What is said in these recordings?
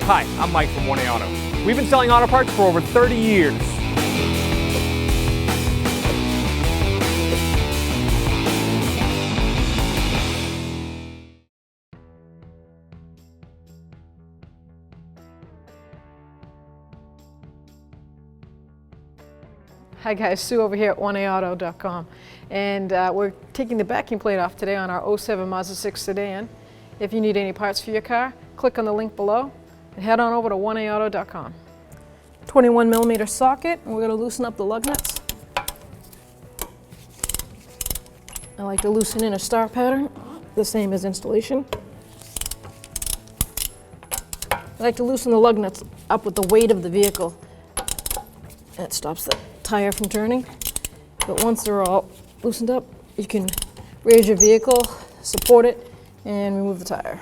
Hi, I'm Mike from 1A Auto. We've been selling auto parts for over 30 years. Hi guys, Sue over here at 1AAuto.com, and we're taking the backing plate off today on our 07 Mazda 6 sedan. If you need any parts for your car, click on the link below and head on over to 1AAuto.com. 21mm socket, and we're going to loosen up the lug nuts. I like to loosen in a star pattern, the same as installation. I like to loosen the lug nuts up with the weight of the vehicle. That stops the tire from turning. But once they're all loosened up, you can raise your vehicle, support it, and remove the tire.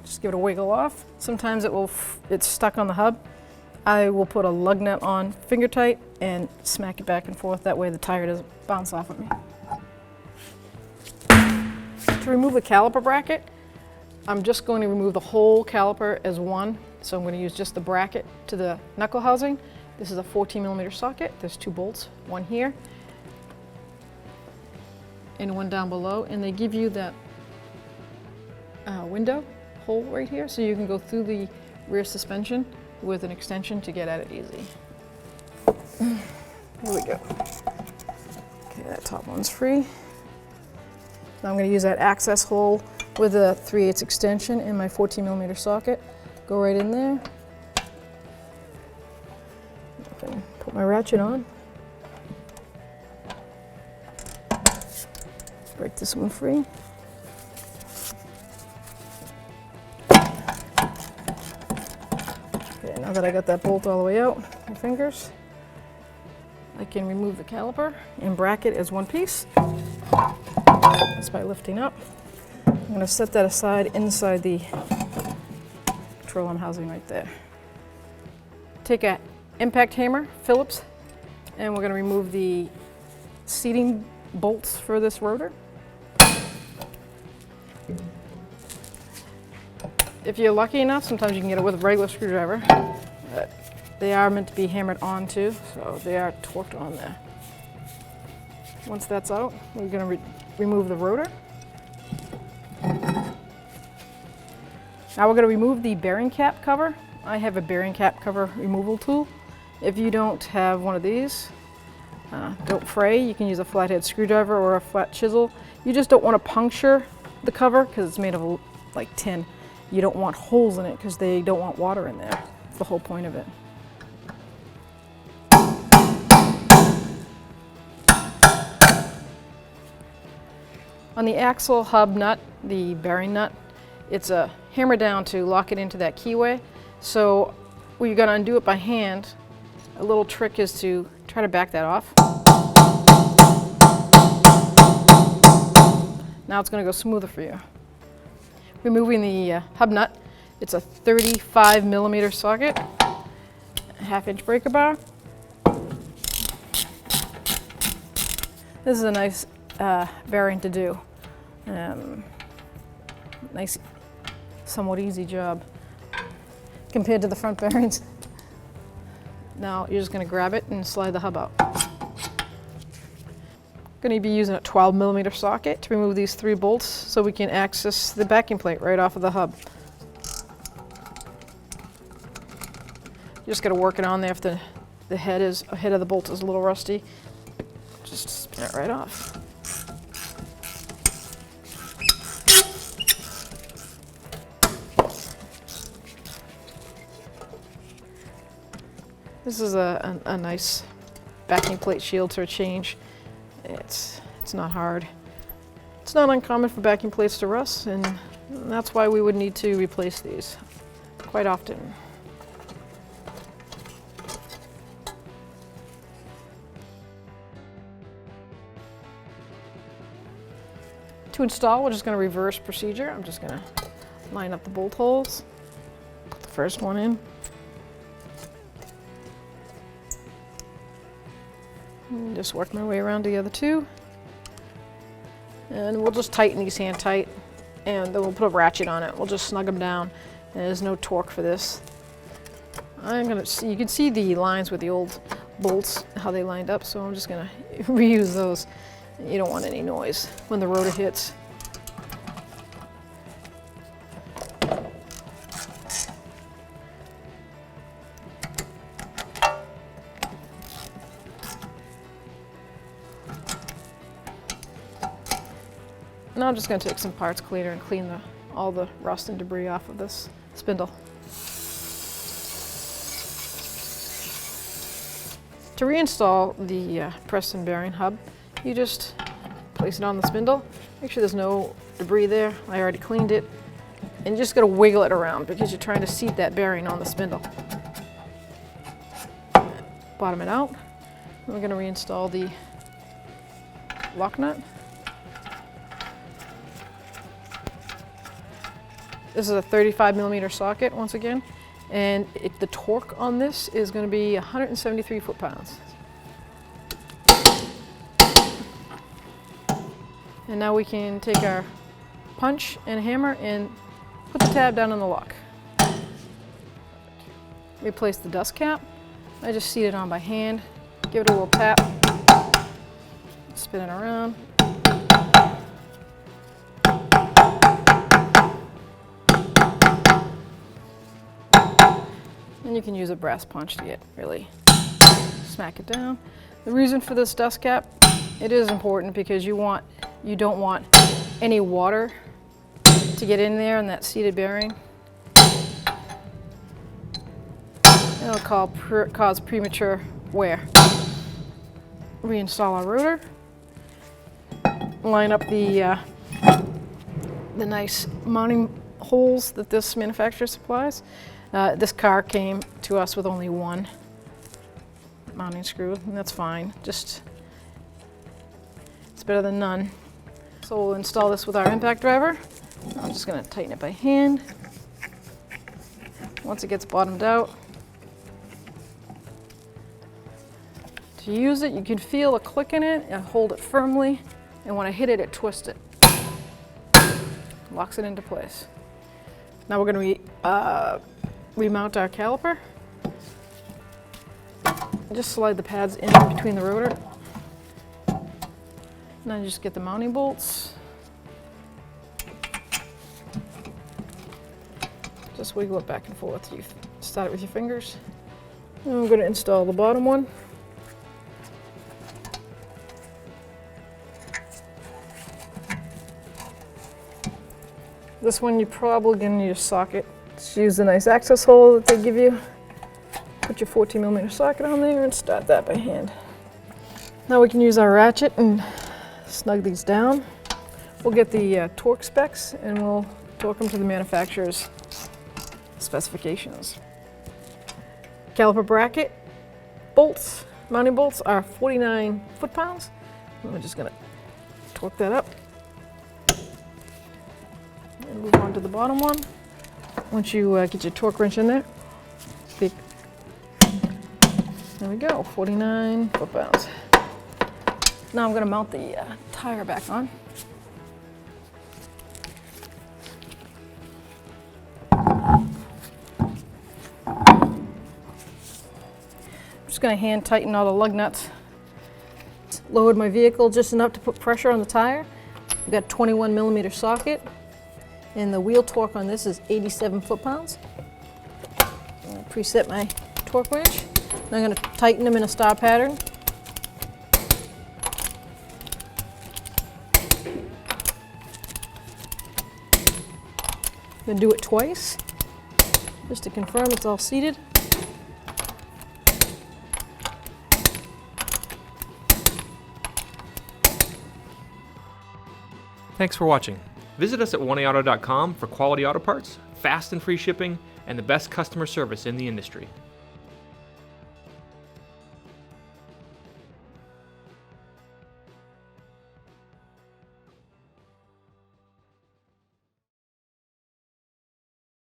Just give it a wiggle off. Sometimes it's stuck on the hub. I will put a lug nut on finger tight and smack it back and forth. That way the tire doesn't bounce off of me. To remove the caliper bracket, I'm just going to remove the whole caliper as one. So I'm going to use just the bracket to the knuckle housing. This is a 14mm socket. There's 2 bolts, one here and one down below. And they give you that window hole right here, so you can go through the rear suspension with an extension to get at it easy. Here we go. Okay, that top one's free. Now I'm going to use that access hole with a 3/8 extension in my 14mm socket. Go right in there. I can put my ratchet on. Break this one free. Okay, now that I got that bolt all the way out, my fingers, I can remove the caliper and bracket as one piece. Just by lifting up. I'm going to set that aside inside the petroleum housing right there. Take an impact hammer, Phillips, and we're going to remove the seating bolts for this rotor. If you're lucky enough, sometimes you can get it with a regular screwdriver, but they are meant to be hammered on too, so they are torqued on there. Once that's out, we're going to remove the rotor. Now we're going to remove the bearing cap cover. I have a bearing cap cover removal tool. If you don't have one of these, don't fray, you can use a flathead screwdriver or a flat chisel. You just don't want to puncture the cover because it's made of like tin. You don't want holes in it because they don't want water in there. That's the whole point of it. On the axle hub nut, the bearing nut, it's a hammer down to lock it into that keyway. So when you're going to undo it by hand, a little trick is to try to back that off. Now it's going to go smoother for you. Removing the hub nut, it's a 35mm socket, a 1/2-inch breaker bar. This is a nice bearing to do. Nice, somewhat easy job compared to the front bearings. Now you're just going to grab it and slide the hub out. Going to be using a 12mm socket to remove these 3 bolts so we can access the backing plate right off of the hub. You just got to work it on there if the head of the bolt is a little rusty. Just spin it right off. This is a nice backing plate shield for a change. It's not hard. It's not uncommon for backing plates to rust, and that's why we would need to replace these quite often. To install, we're just going to reverse procedure. I'm just going to line up the bolt holes, put the first one in. And just work my way around to the other 2. And we'll just tighten these hand tight, and then we'll put a ratchet on it. We'll just snug them down, and there's no torque for this. You can see the lines with the old bolts, how they lined up, so I'm just gonna reuse those. You don't want any noise when the rotor hits. Now I'm just going to take some parts cleaner and clean all the rust and debris off of this spindle. To reinstall the Preston bearing hub, you just place it on the spindle. Make sure there's no debris there. I already cleaned it. And you just got to wiggle it around because you're trying to seat that bearing on the spindle. Bottom it out. We're going to reinstall the lock nut. This is a 35mm socket once again, and the torque on this is going to be 173 foot-pounds. And now we can take our punch and hammer and put the tab down on the lock. Replace the dust cap. I just seat it on by hand, give it a little tap, spin it around. And you can use a brass punch to get really smack it down. The reason for this dust cap, it is important because you don't want any water to get in there in that seated bearing. It'll cause premature wear. Reinstall our rotor. Line up the nice mounting holes that this manufacturer supplies. This car came to us with only one mounting screw, and that's fine. It's better than none. So we'll install this with our impact driver. I'm just going to tighten it by hand. Once it gets bottomed out, to use it, you can feel a click in it and hold it firmly, and when I hit it, it twists it. Locks it into place. Now we're going to remount our caliper. Just slide the pads in between the rotor. And then just get the mounting bolts. Just wiggle it back and forth. You start it with your fingers. And I'm going to install the bottom one. This one you're probably going to need a socket. Just use the nice access hole that they give you. Put your 14mm socket on there and start that by hand. Now we can use our ratchet and snug these down. We'll get the torque specs and we'll torque them to the manufacturer's specifications. Caliper bracket bolts, mounting bolts are 49 foot-pounds. We're just going to torque that up. And move on to the bottom one. Once you get your torque wrench in there, there we go, 49 foot-pounds. Now I'm going to mount the tire back on. I'm just going to hand tighten all the lug nuts. Lowered my vehicle just enough to put pressure on the tire. We've got a 21mm socket. And the wheel torque on this is 87 foot-pounds. I'm going to preset my torque wrench. And I'm going to tighten them in a star pattern. I'm going to do it twice, just to confirm it's all seated. Thanks for watching. Visit us at oneauto.com for quality auto parts, fast and free shipping, and the best customer service in the industry.